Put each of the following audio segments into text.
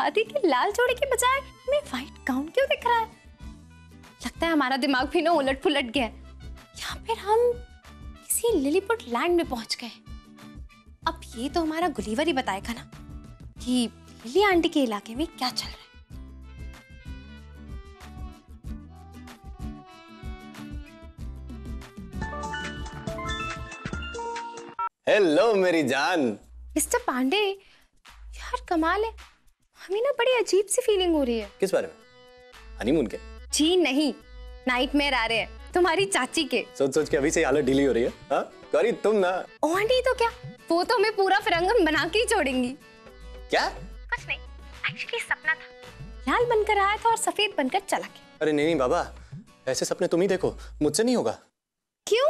शादी के लाल जोड़े के बजाय हमें व्हाइट गाउन क्यों दिख रहा है? लगता है हमारा दिमाग भी ना उलट पुलट गया है, या फिर हम किसी लिलीपुट लैंड में पहुंच गए। अब ये तो हमारा गुलीवर ही बताएगा ना कि लिली आंटी के इलाके में क्या चल रहा है। हेलो मेरी जान। मिस्टर पांडे, यार कमाल है, हमें ना बड़ी अजीब सी फीलिंग हो रही है। किस बारे में? हनीमून के? जी नहीं, नाइटमेयर आ रहे हैं तुम्हारी चाची के। सोच सोच के अभी से हालत ढीली हो रही है। हाँ गौरी तुम ना। ओ आंटी तो क्या, वो तो हमें पूरा फिरंगन बना के ही छोड़ेंगी। क्या? कुछ नहीं, एक्चुअली सपना था, लाल बनकर आया था और सफेद बनकर चला गया। अरे नहीं नहीं बाबा, ऐसे सपने तुम ही देखो, मुझसे नहीं होगा। क्यों?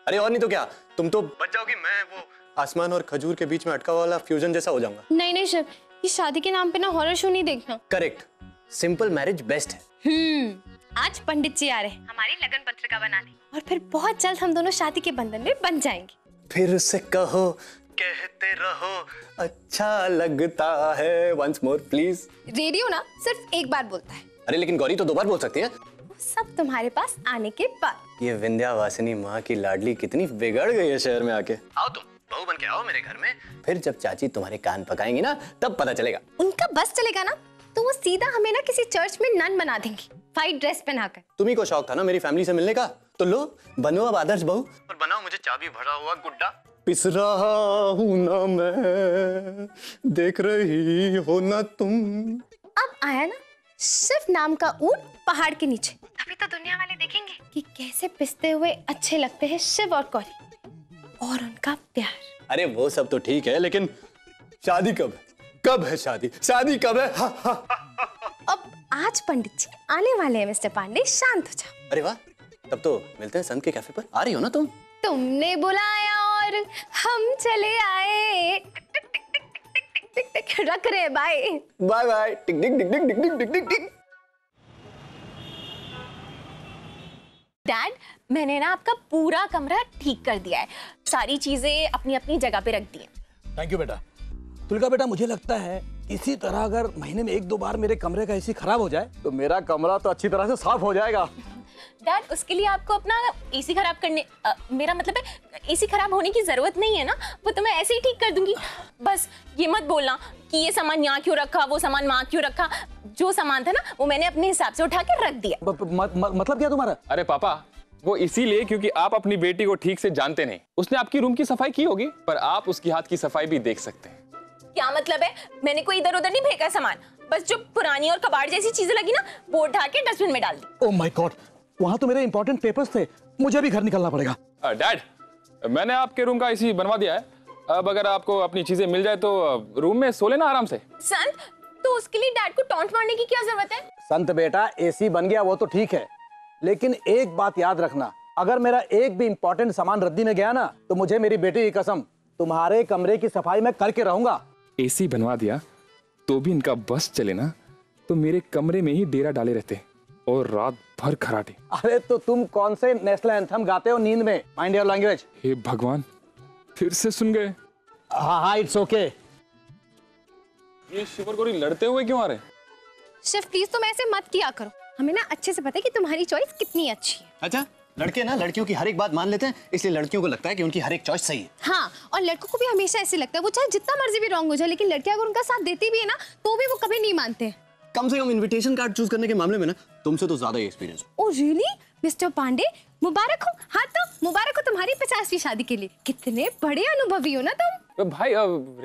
अरे और नहीं तो क्या, तुम तो बच जाओगी, मैं वो आसमान और खजूर के बीच में अटका वाला फ्यूजन जैसा हो जाऊंगा। नहीं नहीं शिव, ये शादी के नाम पे ना हॉरर शो नहीं देखना। करेक्ट, सिंपल मैरिज बेस्ट है। आज पंडित जी आ रहे हैं हमारी लगन पत्रिका बनाने, और फिर बहुत जल्द हम दोनों शादी के बंधन में बंध जाएंगे। फिर से कहो, कहते रहो, अच्छा लगता है, वंस मोर प्लीज। रेडियो ना सिर्फ एक बार बोलता है। अरे लेकिन गौरी तो 2 बार बोल सकती है। वो सब तुम्हारे पास आने के बाद। ये विंध्यावासिनी माँ की लाडली कितनी बिगड़ गई है शहर में आके। आओ तुम बहू बन के आओ मेरे घर में, फिर जब चाची तुम्हारे कान पकाएंगी ना तब पता चलेगा। उनका बस चलेगा ना तो वो सीधा हमें ना किसी चर्च में नन बना देंगी, व्हाइट ड्रेस पहनाकर। तुम्ही को शौक था ना मेरी फैमिली से मिलने का, तो लो बनो अब आदर्श बहू और बनाओ मुझे चाबी भरा हुआ गुड्डा। पिस रहा हूं ना मैं, देख रही हो ना तुम। अब आया ना सिर्फ नाम का ऊंट पहाड़ के नीचे, तभी तो दुनिया वाले देखेंगे कि कैसे पिसते हुए अच्छे लगते हैं शिव और गौरी और उनका प्यार। अरे वो सब तो ठीक है, लेकिन शादी कब है? कब है शादी? शादी कब है? अब आज पंडित जी आने वाले हैं मिस्टर पांडे, शांत हो जाओ। अरे वाह, तब तो मिलते हैं संत के कैफे पर। आ रही हो ना तुम? तुमने बुलाया और हम चले आए, टिक टिक टिक टिक टिक टिक टिक टिक टिक रख रहे बाय बाय बाय, टिक टिक टिक टिक टिक टिक टिक टिक। डैड, मैंने ना आपका पूरा कमरा ठीक कर दिया है, सारी चीजें अपनी अपनी जगह पे रख दी हैं। थैंक यू बेटा। तुलका बेटा, मुझे लगता है इसी तरह अगर महीने में 1-2 बार मेरे कमरे का एसी खराब हो जाए तो मेरा कमरा तो अच्छी तरह से साफ हो जाएगा। डैड, उसके लिए आपको अपना एसी खराब करने मेरा मतलब है एसी खराब होने की जरूरत नहीं है ना, वो तो मैं ऐसे ही ठीक कर दूंगी। बस ये मत बोलना कि ये सामान यहाँ क्यों रखा, वो सामान वहाँ क्यों रखा। जो सामान था ना वो मैंने अपने हिसाब से उठा के रख दिया। मतलब क्या तुम्हारा? अरे पापा, वो इसीलिए क्योंकि आप अपनी बेटी को ठीक से जानते नहीं। उसने आपकी रूम की सफाई की होगी, पर आप उसकी हाथ की सफाई भी देख सकते हैं। क्या मतलब है? मैंने कोई इधर उधर नहीं फेंका सामान, बस जो पुरानी और कबाड़ जैसी चीजें लगी ना वो उठा के डस्टबिन में डाल दी। ओह माय गॉड, वहाँ तो मेरे इंपॉर्टेंट पेपर्स थे, मुझे भी घर निकलना पड़ेगा। डैड, मैंने आपके रूम का एसी बनवा दिया है, अब अगर आपको अपनी चीजें मिल जाए तो रूम में सो लेना आराम से। संत, तो उसके लिए डैड को टॉन्ट मारने की क्या जरूरत है? संत बेटा, एसी बन गया वो तो ठीक है, लेकिन एक बात याद रखना, अगर मेरा एक भी इंपॉर्टेंट सामान रद्दी में गया ना तो मुझे मेरी बेटी की कसम तुम्हारे कमरे की सफाई मैं करके रहूंगा। एसी बनवा दिया तो भी इनका बस चले ना तो मेरे कमरे में ही डेरा डाले रहते और रात भर खराटे। अरे तो तुम कौन से नेशनल एंथम गाते हो नींद में? Mind your language. हे भगवान, फिर से सुन गए। हाँ, इट्स ओके। ये शिवर गोरी लड़ते हुए क्यों आ रहे? शिव प्लीज तुम ऐसे मत किया करो, हमें ना अच्छे से पता है कि तुम्हारी चॉइस कितनी अच्छी है। अच्छा, लड़के ना लड़कियों की हर एक बात मान लेते हैं, इसलिए लड़कियों को लगता है कि उनकी हर एक चॉइस सही है। हाँ, और लड़कों को भी हमेशा ऐसे लगता है, वो चाहे जितना मर्जी भी रॉन्ग हो जाए, लेकिन लड़कियां अगर उनका साथ देती भी है ना तो भी वो कभी नहीं मानते। कम से कम इनविटेशन कार्ड चूज करने के मामले में ना तुमसे तो ज्यादा ही experience. Oh really? Mister Pandey मुबारक हो। हाँ तो मुबारक हो तुम्हारी 50वीं शादी के लिए, कितने बड़े अनुभवी हो ना तुम। भाई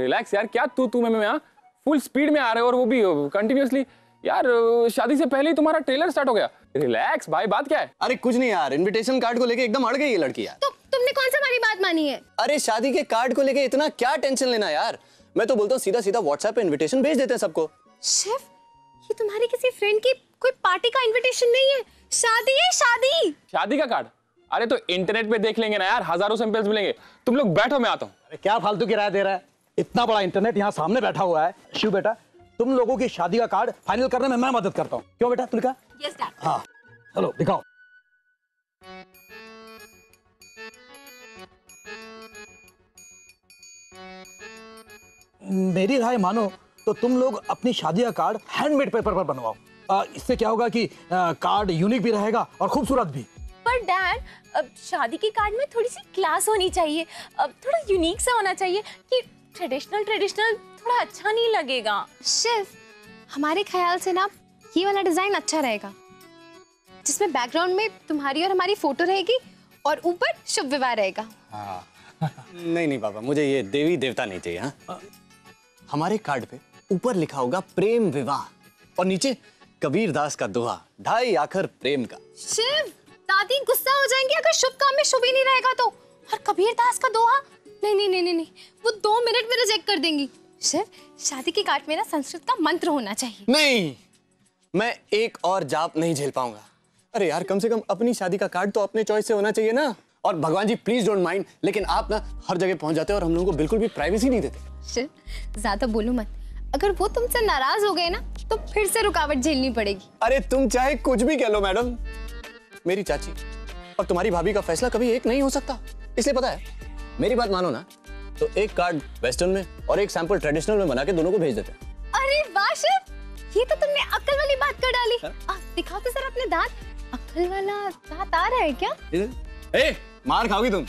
रिलैक्स यार, क्या तू मैं फुल स्पीड में आ रहे हो और वो भी कंटिन्यूअसली। यार शादी से पहले ही तुम्हारा ट्रेलर स्टार्ट हो गया। रिलैक्स भाई, बात क्या है? अरे कुछ नहीं यार, इनविटेशन कार्ड को लेके एकदम अड़ गई ये लड़की यार। तो तुमने कौन सा हमारी बात मानी है? अरे शादी के कार्ड को लेके इतना क्या टेंशन लेना यार, मैं तो बोलता हूँ सीधा सीधा व्हाट्सएप पे इनविटेशन भेज देते हैं सबको। शिव, ये तुम्हारी किसी फ्रेंड की कोई पार्टी का इनविटेशन नहीं है, शादी है शादी। शादी का कार्ड? अरे तो इंटरनेट पे देख लेंगे ना यार, हजारों सैंपल्स मिलेंगे। तुम लोग बैठो, मैं आता हूँ। अरे क्या फालतू की राय दे रहा है? इतना बड़ा इंटरनेट यहाँ सामने बैठा हुआ है। शिव बेटा, तुम लोगों की शादी का कार्ड फाइनल करने में मैं मदद करता हूँ, क्यों बेटा? तुलका? Yes dad. हाँ चलो दिखाओ। मेरी राय मानो तो तुम लोग अपनी शादी का कार्ड हैंडमेड पेपर पर बनवाओ। इससे क्या होगा कि कार्ड यूनिक भी रहेगा और खूबसूरत भी। पर डैड, अब शादी के कार्ड में थोड़ी सी क्लास होनी चाहिए, अब थोड़ा यूनिक सा होना चाहिए कि ट्रेडिशनल थोड़ा अच्छा नहीं लगेगा। शिव, हमारे ख्याल से ना ये वाला डिजाइन अच्छा रहेगा, जिसमें बैकग्राउंड में तुम्हारी और हमारी फोटो रहेगी और ऊपर शुभ विवाह रहेगा। नहीं नहीं पापा, मुझे ये देवी देवता नहीं चाहिए। हाँ, हमारे कार्ड पे ऊपर लिखा होगा प्रेम विवाह और नीचे कबीर दास का दोहा, ढाई आखर प्रेम का। शिव, दादी गुस्सा हो जाएंगे अगर शुभ काम में शुभ ही नहीं रहेगा तो। और कबीर दास का दोहा, नहीं नहीं नहीं नहीं, वो 2 मिनट में रिजेक्ट कर देंगी। शिव, शादी के कार्ड में ना संस्कृत का मंत्र होना चाहिए। नहीं, मैं एक और जाप नहीं झेल पाऊंगा। अरे यार, कम से कम अपनी शादी का कार्ड तो अपने चॉइस से होना चाहिए ना। और भगवान जी प्लीज डोंट माइंड, लेकिन आप ना हर जगह पहुंच जाते हैं और हम लोगों को बिल्कुल भी प्राइवेसी नहीं देते। शिव, ज्यादा बोलो मत, अगर वो तुमसे नाराज हो गए ना तो फिर से रुकावट झेलनी पड़ेगी। अरे तुम चाहे कुछ भी कह लो मैडम, मेरी चाची और तुम्हारी भाभी का फैसला कभी एक नहीं हो सकता। इसलिए पता है, मेरी बात मानो ना तो एक कार्ड वेस्टर्न में और एक सैंपल ट्रेडिशनल में बना के दोनों को भेज देते हैं। अरे वाह शिव, ये तो तुमने अक्ल वाली बात कर डाली। दिखाओ तो सर अपने दांत, अक्ल वाला दांत आ रहा है क्या? ए, मार खाओगी तुम।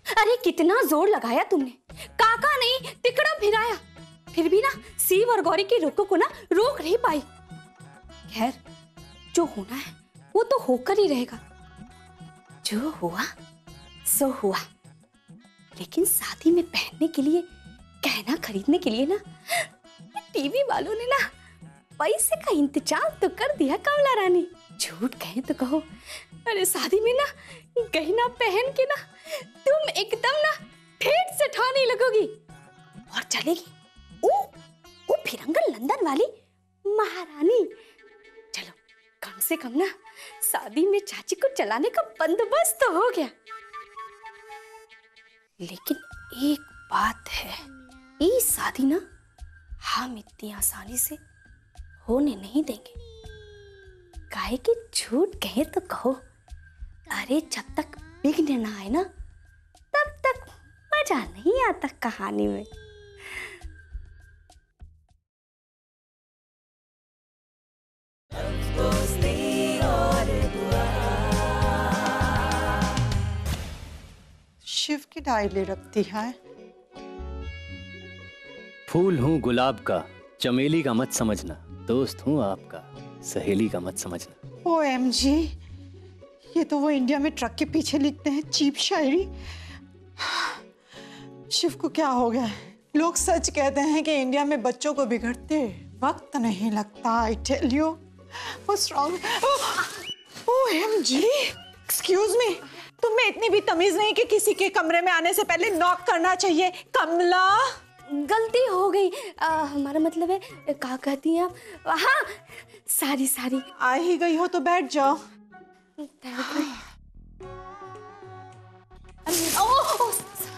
अरे कितना जोर लगाया तुमने, काका नहीं तिकड़ा भिराया, फिर भी ना शिव और गौरी की रोकों को ना रोक नहीं पाई। खैर, जो होना है वो तो होकर ही रहेगा, जो हुआ सो हुआ। लेकिन शादी में पहनने के लिए, गहना खरीदने के लिए ना टीवी वालों ने ना पैसे का इंतजाम तो कर दिया कमला रानी। झूठ कहें तो कहो, अरे शादी में ना गहना पहन के ना तुम एकदम ना ठेठ से ठाने लगोगी और चलेगी वो फिरंगल लंदन वाली महारानी। चलो, कम से कम ना शादी में चाची को चलाने का बंदोबस्त तो हो गया। लेकिन एक बात है, ये शादी ना हम इतनी आसानी से होने नहीं देंगे। काहे कि झूठ कहे तो कहो, अरे जब तक विघ्न ना आए ना तब तक मजा नहीं आता कहानी में। शिव की डायरी रखती है। फूल हूँ गुलाब का, चमेली का मत समझना, दोस्त हूँ आपका, सहेली का मत समझना। OMG, ये तो वो इंडिया में ट्रक के पीछे लिखते हैं चीप शायरी। शिव को क्या हो गया है? लोग सच कहते हैं कि इंडिया में बच्चों को बिगड़ते वक्त नहीं लगता। I tell you, what's wrong? OMG, excuse me, तुम में इतनी भी तमीज नहीं कि किसी के कमरे में आने से पहले नॉक करना चाहिए। कमला, गलती हो गई, हमारा मतलब है, क्या कहती हैं आप? हाँ, सारी आ ही गई हो तो बैठ जाओ।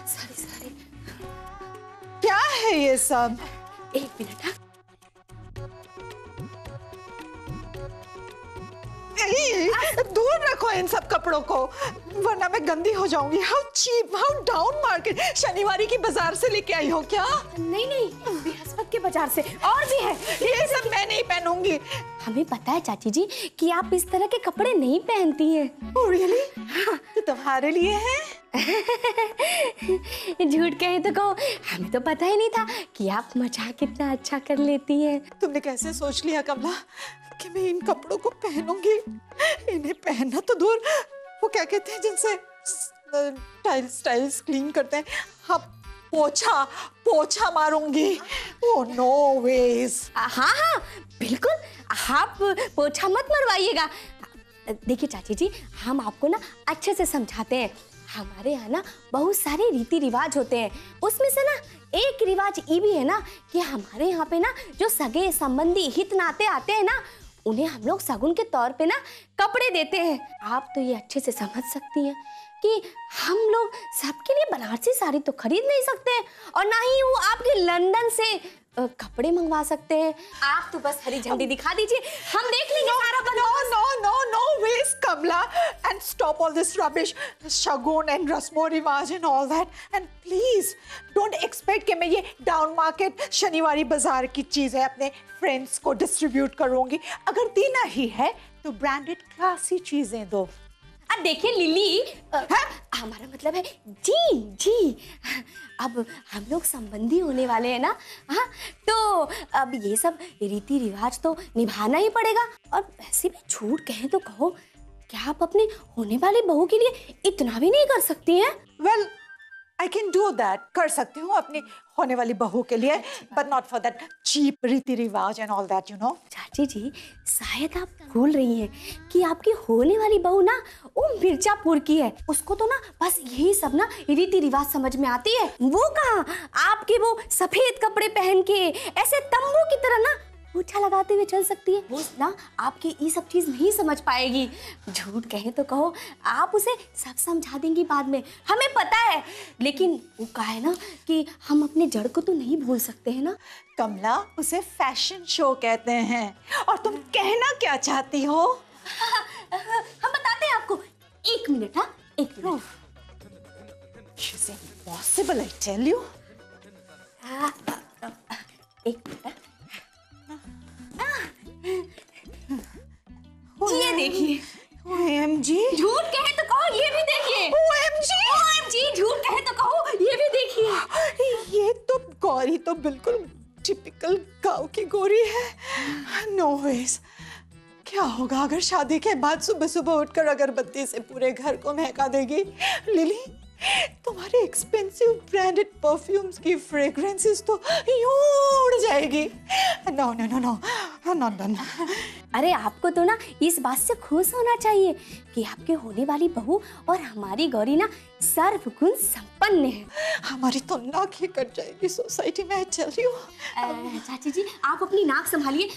सारी क्या है ये सब? एक मिनट। हाँ, दूर रखो इन सब कपड़ों को, वरना मैं गंदी हो जाऊंगी। How cheap, how down market. शनिवारी की बाजार से लेके आई हो क्या? नहीं, बृहस्पति के बाजार से। और भी है, ये सब मैं नहीं पहनूंगी। हमें पता है चाची जी कि आप इस तरह के कपड़े नहीं पहनती हैं। Oh, really? तो तुम्हारे लिए है? झूठ कहे तो कहो, हमें तो पता ही नहीं था कि आप मजाक कितना अच्छा कर लेती हैं। तुमने कैसे सोच लिया कमला कि मैं इन कपड़ों को पहनूंगी? इन्हें पहनना तो दूर, वो क्या कहते हैं जिनसे टाइल्स क्लीन करते हैं, हाँ, पोछा मारूंगी। Oh no ways. हाँ, बिल्कुल, आप पोछा मत मरवाइएगा। देखिए चाची जी, हम आपको ना अच्छे से समझाते हैं। हमारे यहाँ ना बहुत सारे रीति रिवाज होते हैं, उसमें से ना एक रिवाज ये भी है ना कि हमारे यहाँ पे ना जो सगे संबंधी हित नाते आते हैं ना, उन्हें हम लोग शगुन के तौर पे ना कपड़े देते हैं। आप तो ये अच्छे से समझ सकती हैं कि हम लोग सबके लिए बनारसी साड़ी तो खरीद नहीं सकते, और ना ही वो आपके लंदन से कपड़े मंगवा सकते हैं। आप तो बस हरी झंडी दिखा दीजिए, हम देख लेंगे सारा बंदोबस्त। No ways, Kamla, and stop all this rubbish, shagun and rasmo riwaj and all that. And please, don't expect कि मैं ये डाउन मार्केट शनिवारी बाजार की चीजें अपने फ्रेंड्स को डिस्ट्रीब्यूट करूंगी। अगर देना ही है तो ब्रांडेड क्लासी चीजें दो। अब देखिए लिली, हमारा मतलब है जी जी, अब हम लोग संबंधी होने वाले हैं ना, हाँ, तो अब ये सब रीति रिवाज तो निभाना ही पड़ेगा। और वैसे भी झूठ कहें तो कहो, क्या आप अपने होने वाली बहू के लिए इतना भी नहीं कर सकती हैं? Well, I can do that. कर सकती हूँ अपनी होने वाली बहू के लिए, but not for that cheap रीति रिवाज and all that, you know. चाची जी, शायद आप भूल रही हैं कि आपकी होने वाली बहू ना वो मिर्जापुर की है। उसको तो ना बस यही सब ना रीति रिवाज समझ में आती है। वो कहाँ आपके वो सफेद कपड़े पहन के ऐसे तंबू की तरह ना मूछा लगाते हुए चल सकती है। वो ना आपके ये सब चीज नहीं समझ पाएगी। झूठ कहे तो कहो, आप उसे सब समझा देंगी बाद में, हमें पता है। लेकिन वो कहा है ना कि हम अपने जड़ को तो नहीं भूल सकते हैं ना। कमला, उसे फैशन शो कहते हैं। और तुम कहना क्या चाहती हो? हम बताते हैं आपको। एक मिनट, हाँ, एक minute. She's impossible, I tell you. एक मिनट। ये देखिए। OMG. झूठ कहे तो कहो, ये भी देखिए। OMG, झूठ कहे तो कहो, ये भी देखिए। ये तो गौरी तो बिल्कुल टिपिकल गांव की गौरी है। No ways. क्या होगा अगर शादी के बाद सुबह सुबह उठकर अगरबत्ती से पूरे घर को महका देगी? लिली, तुम्हारे एक्सपेंसिव ब्रांडेड परफ्यूम्स की फ्रेग्रेंसेस तो यूं उड़ जाएगी। No no no no, not done. अरे आपको तो ना इस बात से खुश होना चाहिए कि आपके होने वाली बहू और हमारी गौरी ना सर्वगुण संपन्न है। हमारी तो नाक ही कट जाएगी सोसाइटी में, चल रही हूँ। चाची जी, आप अपनी नाक संभालिए।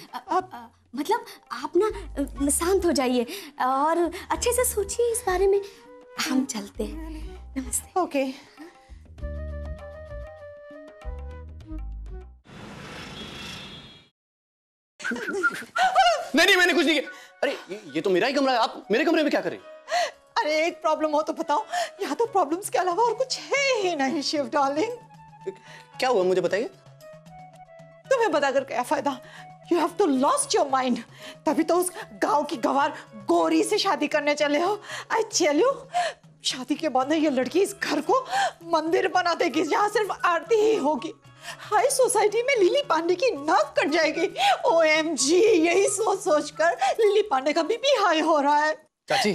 मतलब आप ना शांत हो जाइए और अच्छे से सोचिए इस बारे में। हम चलते हैं। नमस्ते। ओके। नहीं, मैंने कुछ नहीं किया। अरे ये तो मेरा ही कमरा है, आप मेरे कमरे में क्या कर रही? अरे एक प्रॉब्लम हो तो बताओ। यहाँ तो प्रॉब्लम्स के अलावा और कुछ है ही नहीं शिव डार्लिंग। क्या हुआ मुझे बताइए। तुम्हें बताकर क्या फायदा? You have to lost your mind. तभी तो उस गांव की गवार गौरी से शादी करने चले हो। I tell you, शादी के बाद ये लड़की इस घर को मंदिर बना देगी जहाँ सिर्फ आरती ही होगी। हाई सोसाइटी में लिली पांडे की नाक कट जाएगी। OMG, यही सोच सोच कर लिली पांडे का बीपी हाई हो रहा है। चाची,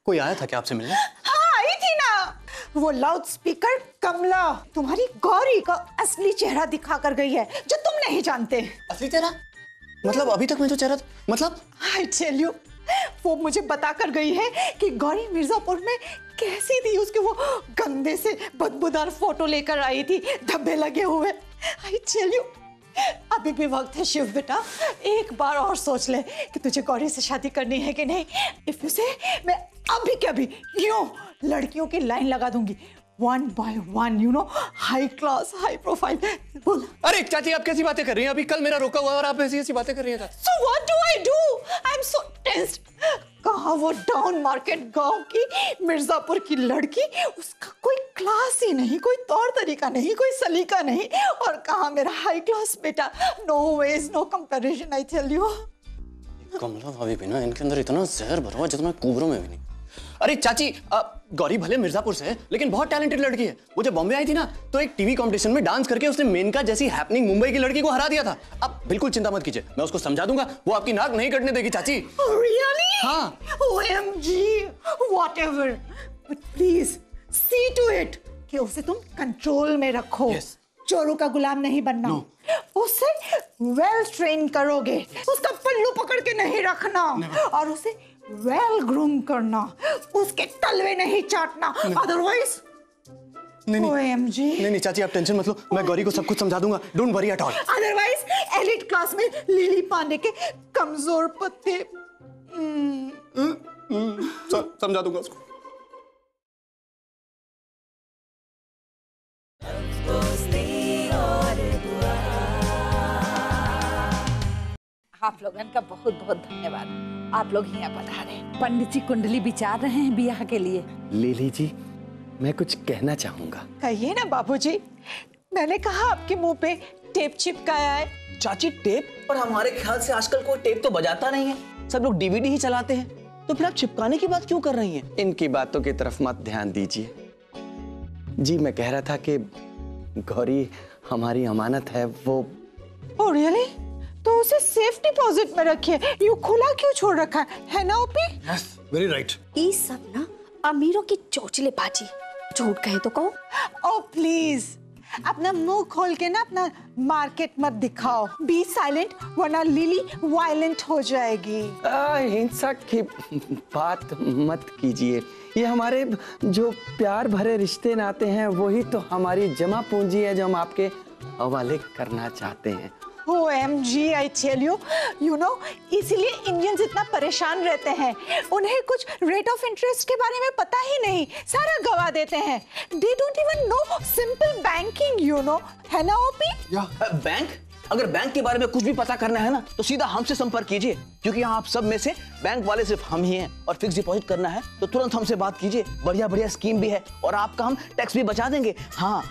कोई आया था क्या आपसे मिलने? हाँ, आई थी ना। वो लाउड स्पीकर कमला तुम्हारी गौरी का असली चेहरा दिखा कर गई है, जो तुम नहीं जानते। असली चेहरा? मतलब अभी तक मैं जो चेहरा, मतलब I tell you, वो मुझे बता कर गई है कि गौरी मिर्जापुर में कैसी थी। उसके वो गंदे से बदबूदार फोटो लेकर आई थी, धब्बे लगे हुए। I tell you, अभी भी वक्त है शिव बेटा, एक बार और सोच ले कि तुझे गौरी से शादी करनी है कि नहीं। If you say, मैं अभी के अभी यूं लड़कियों की लाइन लगा दूंगी, 1 by 1, you know, high class, high profile. बोल। अरे चाची, आप कैसी बातें कर रही हैं? अभी कल मेरा रोका हुआ है और आप ऐसी बातें कर रही हैं। So what do I do? I'm so tensed. कहाँ वो डाउन मार्केट गांव की मिर्जापुर की लड़की, उसका कोई क्लास ही नहीं, कोई तौर तरीका नहीं, कोई सलीका नहीं, और कहाँ मेरा हाई क्लास बेटा। No ways, no comparison, I tell you. Kamala भाभी भी ना, इनके अंदर इतना जहर भरा हुआ जितना कुबरों में भी नहीं। अरे चाची, गौरी भले मिर्जापुर से है लेकिन बहुत टैलेंटेड लड़की है। वो जब बॉम्बे आई थी ना तो एक टीवी कंपटीशन में डांस करके उसने मेनका जैसी हैपनिंग मुंबई की लड़की को हरा दिया था। आप बिल्कुल चिंता मत कीजिए, मैं उसको समझा दूंगा, वो आपकी नाक नहीं कटने देगी चाची। Really? हाँ। OMG, whatever. But please see to it कि उसे तुम कंट्रोल में रखो। Yes. चोरों का गुलाम नहीं बनना। No. उसे वेल ट्रेन करोगे, उसका पल्लू पकड़ के नहीं रखना। और उसे वेल ग्रूम करना, उसके तलवे नहीं चाटना। Otherwise OMG। नहीं चाची, आप टेंशन मत लो, मैं गौरी को सब कुछ समझा दूंगा। Don't worry at all. Otherwise elite class में लिली पांडे के कमजोर पत्ते। समझा दूंगा उसको। आप लोगन का बहुत बहुत धन्यवाद। आप लोग यहाँ पधारे। पंडित जी कुंडली विचार रहे हैं ब्याह के लिए। लिली जी, मैं कुछ कहना चाहूंगा। कहिए ना बाबूजी। मैंने कहा आपके मुंह पे टेप चिपकाया है। चाची टेप? पर हमारे ख्याल से आजकल कोई टेप तो बजाता नहीं है, सब लोग डीवीडी ही चलाते हैं। तो फिर आप चिपकाने की बात क्यों कर रही हैं? इनकी बातों की तरफ मत ध्यान दीजिए जी। मैं कह रहा था कि गौरी हमारी अमानत है, वो। Oh really? तो उसे सेफ डिपॉजिट में रखिए, यूं खुला क्यों छोड़ रखा है ना ओपी? Yes, very right. ये सब ना अमीरों की चोचले बाजी। झूठ कहे तो कहो। ओह प्लीज, अपना मुंह खोल के ना अपना मार्केट मत दिखाओ। बी साइलेंट, वरना लिली वायलेंट हो जाएगी। हिंसा की बात मत कीजिए। ये हमारे जो प्यार भरे रिश्ते नाते हैं, वही तो हमारी जमा पूंजी है जो हम आपके हवाले करना चाहते हैं। OMG, I tell you, you know, इसीलिए इंडियंस इतना परेशान रहते हैं। उन्हें कुछ रेट ऑफ इंटरेस्ट के बारे में पता ही नहीं, सारा गवा देते हैं। They don't even know simple banking, you know, है ना ओपी? बैंक? अगर बैंक के बारे में कुछ भी पता करना है ना, तो सीधा हमसे संपर्क कीजिए, क्योंकि यहाँ आप सब में से बैंक वाले सिर्फ हम ही हैं। और फिक्स डिपॉजिट करना है तो तुरंत हमसे बात कीजिए। बढ़िया बढ़िया स्कीम भी है और आपका हम टैक्स भी बचा देंगे। हाँ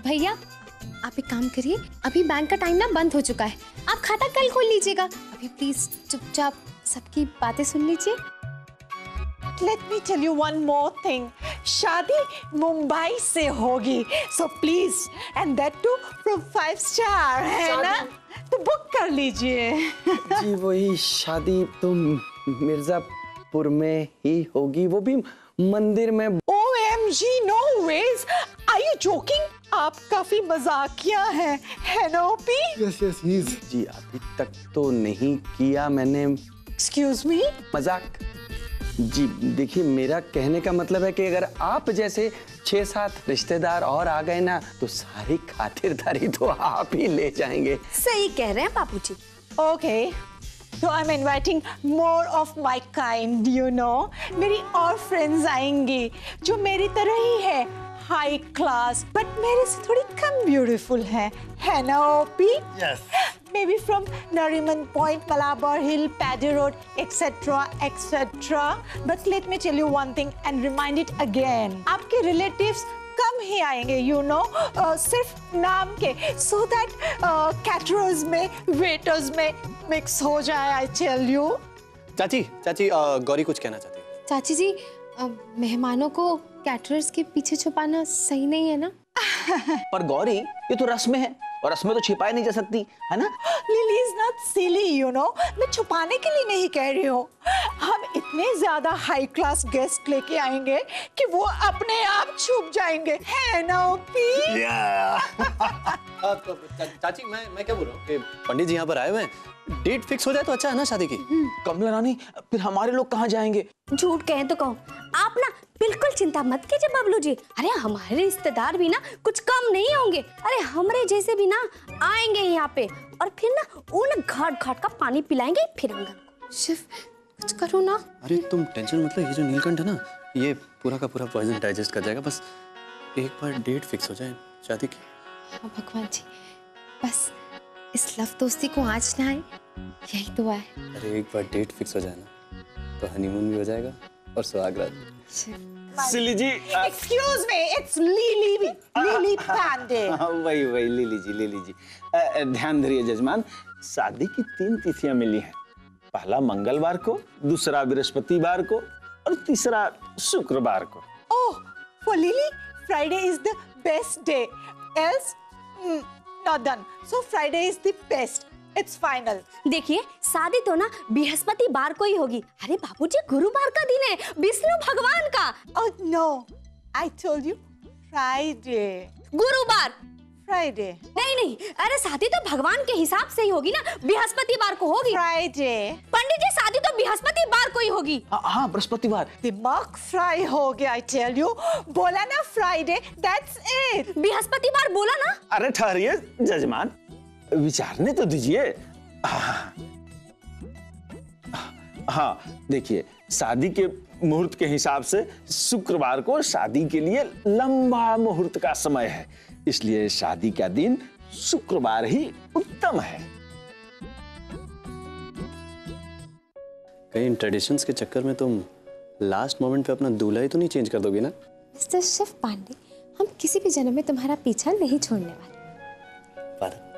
भैया, आप एक काम करिए, अभी बैंक का टाइम ना बंद हो चुका है, आप खाता कल खोल लीजिएगा। अभी प्लीज चुपचाप सबकी बातें सुन लीजिए। Let me tell you one more thing. शादी मुंबई से होगी, so please, and that too from 5 star, है ना? तो बुक कर लीजिए। जी वही शादी तो मिर्जापुर में ही होगी, वो भी मंदिर में। OMG, no ways. Are you joking? आप काफी मजाकिया हैं, है ना OP? Yes yes he is. जी अभी तक तो नहीं किया मैंने। Excuse me? मजाक। जी देखिए, मेरा कहने का मतलब है कि अगर आप जैसे 6-7 रिश्तेदार और आ गए ना, तो सारी खातिरदारी तो आप ही ले जाएंगे। सही कह रहे हैं बापूजी। Okay. So I'm inviting more of my kind, you know. मेरी और फ्रेंड्स आएंगी जो मेरी तरह ही है, हाई क्लास, बट मेरे से थोड़ी कम ब्यूटीफुल है ना OP? Yes. Maybe from Nariman Point, Malabar Hill, Paddy Road, etc., etc. But let me tell you one thing and remind it again. आपके relatives कम ही आएंगे, you know, सिर्फ नाम के, so that caterers में, waiters में mix हो जाए, I tell you. चाची गौरी कुछ कहना चाहती है। चाची जी, मेहमानों को कैटरर्स के पीछे छुपाना सही नहीं है ना? पर गौरी, ये तो रस्में हैं और रस्में तो छिपाई नहीं जा सकती, है ना? Lily is not silly, you know. मैं छुपाने के लिए नहीं कह रही हूँ। हम इतने ज्यादा हाई क्लास गेस्ट लेके आएंगे कि वो अपने आप छुप जाएंगे, है ना ओपी? चाची मैं क्या बोल रहा हूँ कि पंडित जी यहाँ पर आए हुए हैं, डेट फिक्स हो जाए तो अच्छा है ना शादी की। कमला रानी, फिर हमारे लोग कहाँ जाएंगे? झूठ कहें तो कहो। आप ना बिल्कुल चिंता मत कीजिए बबलू जी। अरे हमारे रिश्तेदार भी ना कुछ कम नहीं होंगे। अरे हमरे जैसे भी ना आएंगे यहाँ पे, और फिर ना उन घाट घाट का पानी पिलाएंगे फिर आंगन को। शिव, कुछ करो ना। अरे तुम टेंशन मत लो, ये जो नीलकंठ है ना, ये पूरा का पूरा पॉइजन डाइजेस्ट कर जाएगा। बस एक बार डेट फिक्स हो जाए शादी की। हाँ भगवान जी, बस इस लव दोस्ती को आज ना आए, यही दुआ है। अरे एक बार डेट फिक्स हो जाए ना, तो हनीमून भी हो जाएगा और सुहागरात। सिली जी, Excuse me, it's Lily Pandey. वही लिली जी, ध्यान धरिए जजमान, शादी की 3 तिथियां मिली हैं। पहला मंगलवार को, दूसरा बृहस्पतिवार को और तीसरा शुक्रवार को। Oh, for Lily, Friday is the best day. Else, not done. So Friday is the best. It's final. देखिए, शादी तो ना बृहस्पतिवार को ही होगी। अरे बाबूजी, गुरुवार का दिन है, विष्णु भगवान का। Oh no, I told you Friday. गुरुवार। Friday. नहीं, अरे शादी तो भगवान के हिसाब से ही होगी ना, बृहस्पतिवार को होगी। Friday. पंडित जी, शादी तो बृहस्पतिवार को ही होगी। हाँ बृहस्पतिवार। दिमाग फ्राई हो गया, I tell you. बोला ना Friday, that's it. बृहस्पतिवार बोला ना। अरे ठहरिए जजमान, विचारने तो दीजिए। हाँ देखिए, शादी के मुहूर्त के हिसाब से शुक्रवार को शादी के लिए लंबा मुहूर्त का समय है, इसलिए शादी का दिन शुक्रवार ही उत्तम है। कहीं इन ट्रेडिशंस के चक्कर में तुम लास्ट मोमेंट पे अपना दूल्हा ही तो नहीं चेंज कर दोगी ना? मिस्टर शिव पांडे, हम किसी भी जन्म में तुम्हारा पीछा नहीं छोड़ने वाले। फादर